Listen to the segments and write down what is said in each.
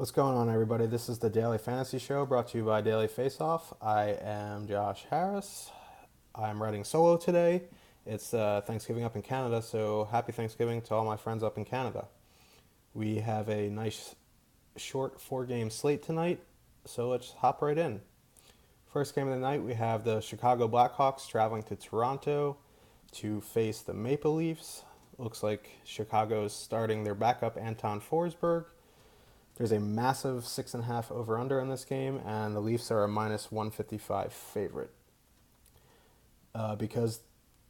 What's going on, everybody? This is the Daily Fantasy Show brought to you by DailyFaceOff. I am Josh Harris. I'm writing solo today. It's Thanksgiving up in Canada, so happy Thanksgiving to all my friends up in Canada. We have a nice short 4-game slate tonight, so let's hop right in. First game of the night, we have the Chicago Blackhawks traveling to Toronto to face the Maple Leafs. Looks like Chicago's starting their backup Anton Forsberg. There's a massive 6.5 over-under in this game, and the Leafs are a minus 155 favorite. Because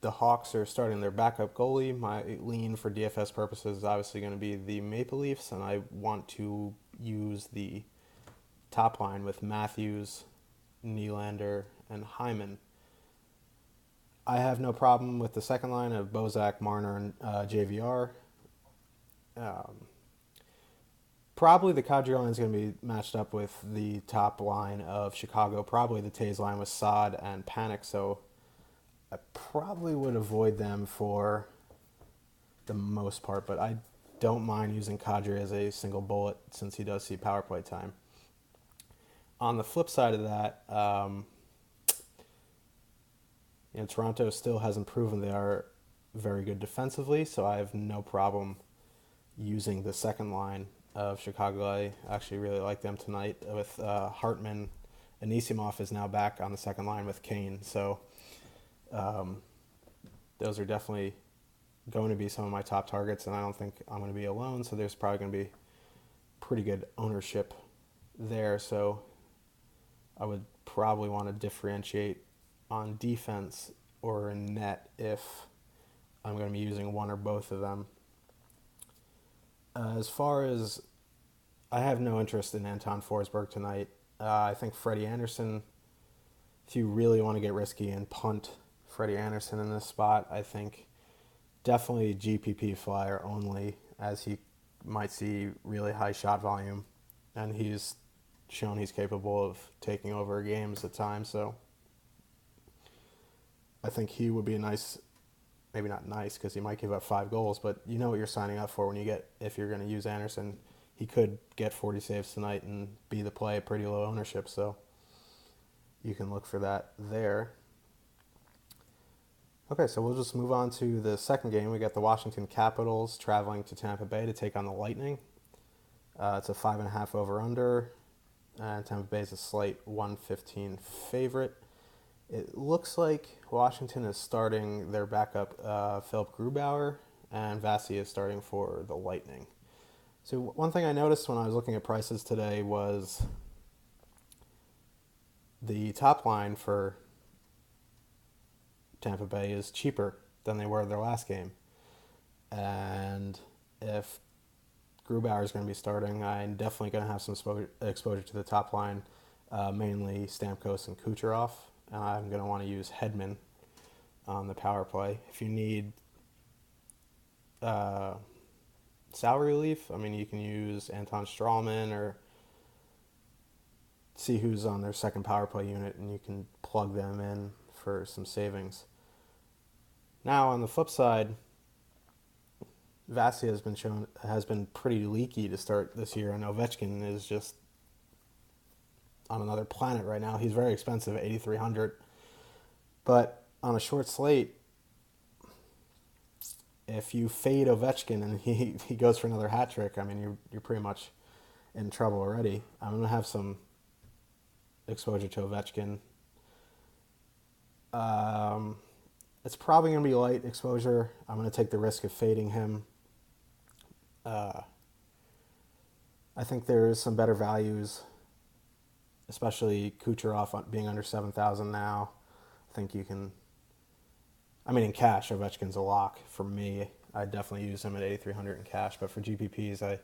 the Hawks are starting their backup goalie, my lean for DFS purposes is obviously going to be the Maple Leafs, and I want to use the top line with Matthews, Nylander, and Hyman. I have no problem with the second line of Bozak, Marner, and JVR. Probably the Kadri line is going to be matched up with the top line of Chicago. Probably the Tays line with Saad and Panic, so I probably would avoid them for the most part, but I don't mind using Kadri as a single bullet since he does see power play time. On the flip side of that, Toronto still hasn't proven they are very good defensively, so I have no problem using the second line of Chicago. I actually really like them tonight with Hartman. Anisimov is now back on the second line with Kane, so those are definitely going to be some of my top targets, and I don't think I'm going to be alone, so there's probably going to be pretty good ownership there, so I would probably want to differentiate on defense or in net if I'm going to be using one or both of them. As far as I have no interest in Anton Forsberg tonight. I think Freddie Anderson, if you really want to get risky and punt Freddie Anderson in this spot, I think definitely GPP flyer only, as he might see really high shot volume, and he's shown he's capable of taking over games at times, so I think he would be a nice, maybe not nice because he might give up 5 goals, but you know what you're signing up for if you're going to use Anderson. He could get 40 saves tonight and be the play at pretty low ownership, so you can look for that there. Okay, so we'll just move on to the second game. We got the Washington Capitals traveling to Tampa Bay to take on the Lightning. It's a 5.5 over-under, and Tampa Bay is a slight 115 favorite. It looks like Washington is starting their backup Philip Grubauer, and Vasi is starting for the Lightning. So one thing I noticed when I was looking at prices today was the top line for Tampa Bay is cheaper than they were their last game. And if Grubauer is going to be starting, I'm definitely going to have some exposure to the top line, mainly Stamkos and Kucherov. And I'm going to want to use Hedman on the power play. If you need salary relief, I mean, you can use Anton Strawman or see who's on their second power play unit, and you can plug them in for some savings. Now, on the flip side, Vasi has been pretty leaky to start this year, and Ovechkin is just on another planet right now. He's very expensive at $8,300, but on a short slate, if you fade Ovechkin and he goes for another hat trick, I mean, you're pretty much in trouble already. I'm going to have some exposure to Ovechkin. It's probably going to be light exposure. I'm going to take the risk of fading him. I think there is some better values, especially Kucherov being under 7,000 now. I think you can. I mean, in cash, Ovechkin's a lock for me. I'd definitely use him at 8,300 in cash, but for GPPs, I'm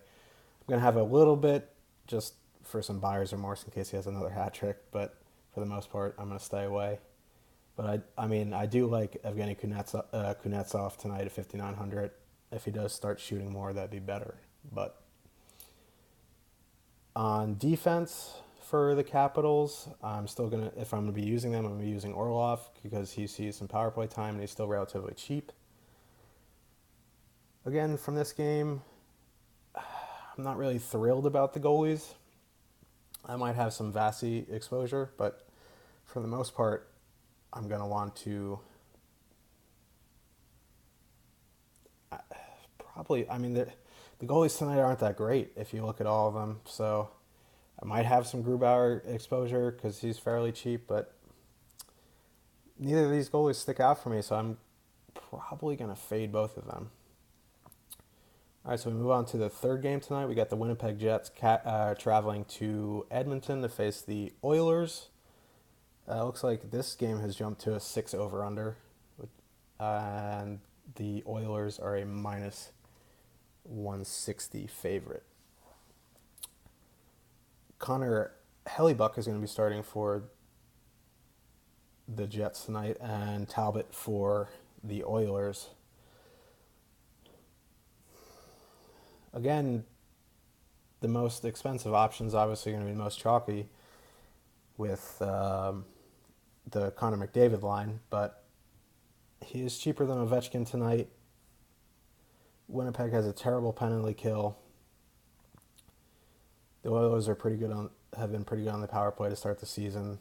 going to have a little bit just for some buyer's remorse in case he has another hat trick, but for the most part, I'm going to stay away. But I do like Evgeny Kuznetsov tonight at 5,900. If he does start shooting more, that'd be better. But on defense for the Capitals, if I'm going to be using them, I'm going to be using Orlov because he sees some power play time and he's still relatively cheap. Again, from this game, I'm I'm not really thrilled about the goalies. I might have some Vasi exposure, but for the most part, I'm going to want to probably, I mean, the goalies tonight aren't that great if you look at all of them. So I might have some Grubauer exposure because he's fairly cheap, but neither of these goalies stick out for me, so I'm probably going to fade both of them. All right, so we move on to the third game tonight. We got the Winnipeg Jets traveling to Edmonton to face the Oilers. Looks like this game has jumped to a 6 over-under, and the Oilers are a minus 160 favorite. Connor Hellebuck is going to be starting for the Jets tonight, and Talbot for the Oilers. Again, the most expensive option is obviously going to be the most chalky with the Connor McDavid line, but he is cheaper than Ovechkin tonight. Winnipeg has a terrible penalty kill. The Oilers have been pretty good on the power play to start the season.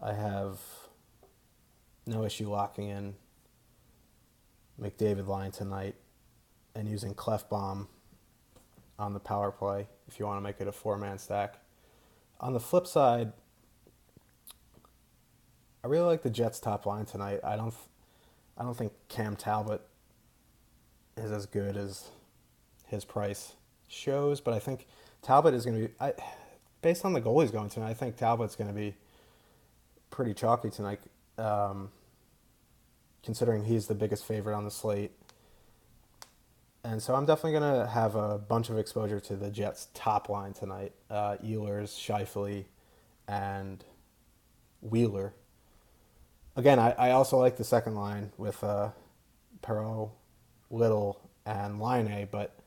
I have no issue locking in McDavid line tonight and using Clefbaum on the power play if you want to make it a 4-man stack. On the flip side, I really like the Jets top line tonight. I don't think Cam Talbot is as good as his price shows, but I think Talbot is going to be, based on the goalies going tonight, I think Talbot's going to be pretty chalky tonight, considering he's the biggest favorite on the slate. And so I'm definitely going to have a bunch of exposure to the Jets' top line tonight. Ehlers, Scheifele, and Wheeler. Again, I also like the second line with Perreault, Little, and Laine, but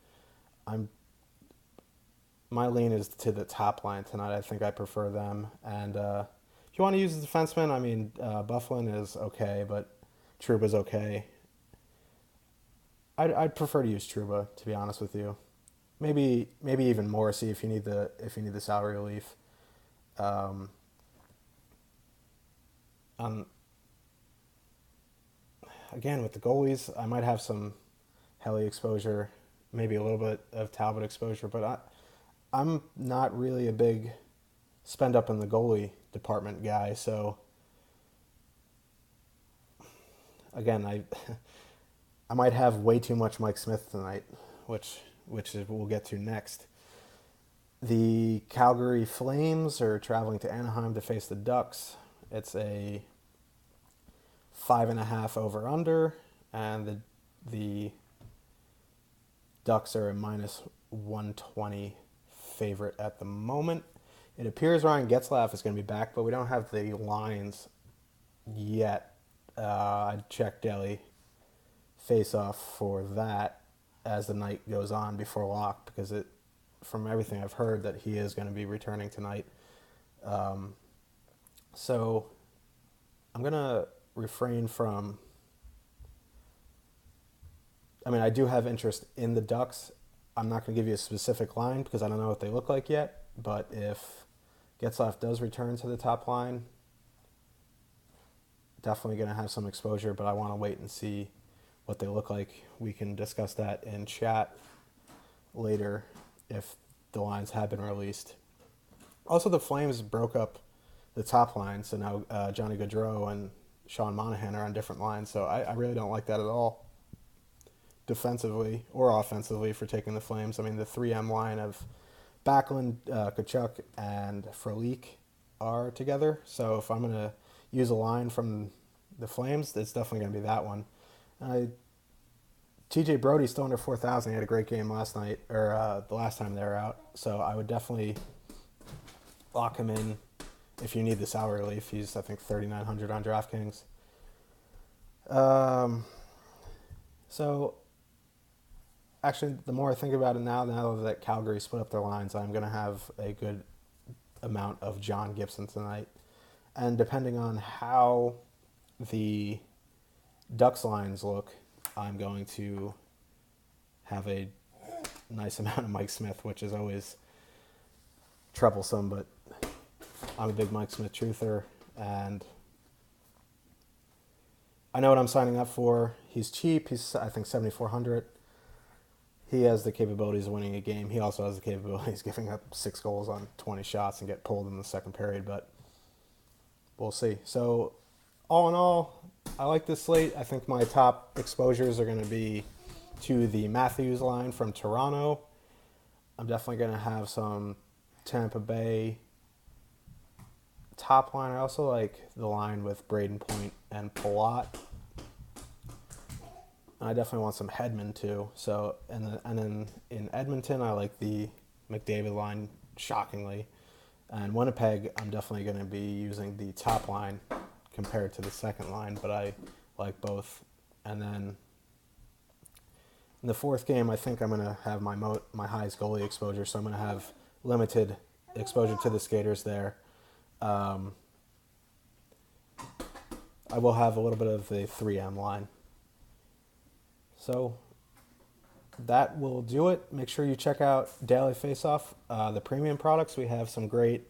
my lean is to the top line tonight. I think I prefer them. And if you want to use the defenseman, I mean, Bufflin is okay, but Trouba's okay. I'd prefer to use Trouba, to be honest with you. Maybe even Morrissey if you need the salary relief. Again, with the goalies, I might have some Helly exposure, maybe a little bit of Talbot exposure, but I'm not really a big spend up in the goalie department guy. So again, I might have way too much Mike Smith tonight, which we'll get to next. The Calgary Flames are traveling to Anaheim to face the Ducks. It's a 5.5 over under, and the Ducks are a minus 120 favorite at the moment. It appears Ryan Getzlaf is going to be back, but we don't have the lines yet. I'd check DailyFaceOff for that as the night goes on before lock, because from everything I've heard that he is going to be returning tonight. So I'm going to refrain from... I mean, I do have interest in the Ducks. I'm not going to give you a specific line because I don't know what they look like yet. But if Getzlaf does return to the top line, definitely going to have some exposure, but I want to wait and see what they look like. We can discuss that in chat later if the lines have been released. Also, the Flames broke up the top line, so now Johnny Gaudreau and Sean Monahan are on different lines, so I really don't like that at all, defensively or offensively, for taking the Flames. I mean, the 3M line of Backlund, Tkachuk, and Frolik are together, so if I'm going to use a line from the Flames, it's definitely going to be that one. TJ Brody's still under 4,000. He had a great game last night, or the last time they were out, so I would definitely lock him in if you need the salary relief. He's, I think, 3,900 on DraftKings. So, actually, the more I think about it now that Calgary split up their lines, I'm going to have a good amount of John Gibson tonight. And depending on how the Ducks lines look, I'm going to have a nice amount of Mike Smith, which is always troublesome, but I'm a big Mike Smith truther, and I know what I'm signing up for. He's cheap. He's, I think, 7,400. He has the capabilities of winning a game. He also has the capabilities of giving up 6 goals on 20 shots and get pulled in the second period, but we'll see. So, all in all, I like this slate. I think my top exposures are going to be to the Matthews line from Toronto. I'm definitely going to have some Tampa Bay top line. I also like the line with Braden Point and Palat. I definitely want some Hedman too. So and then in Edmonton, I like the McDavid line shockingly, and Winnipeg, I'm definitely going to be using the top line compared to the second line, but I like both. And then in the fourth game, I think I'm going to have my highest goalie exposure, so I'm going to have limited exposure to the skaters there. I will have a little bit of the 3M line. So that will do it. Make sure you check out DailyFaceOff, the premium products. We have some great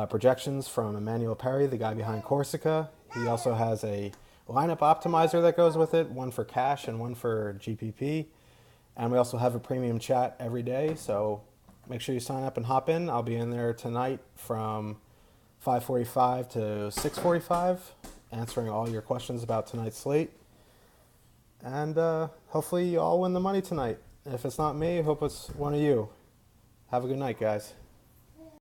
projections from Emmanuel Perry, the guy behind Corsica. He also has a lineup optimizer that goes with it, one for cash and one for GPP. And we also have a premium chat every day, so make sure you sign up and hop in. I'll be in there tonight from 5:45 to 6:45, answering all your questions about tonight's slate. And hopefully you all win the money tonight. If it's not me, I hope it's one of you. Have a good night, guys.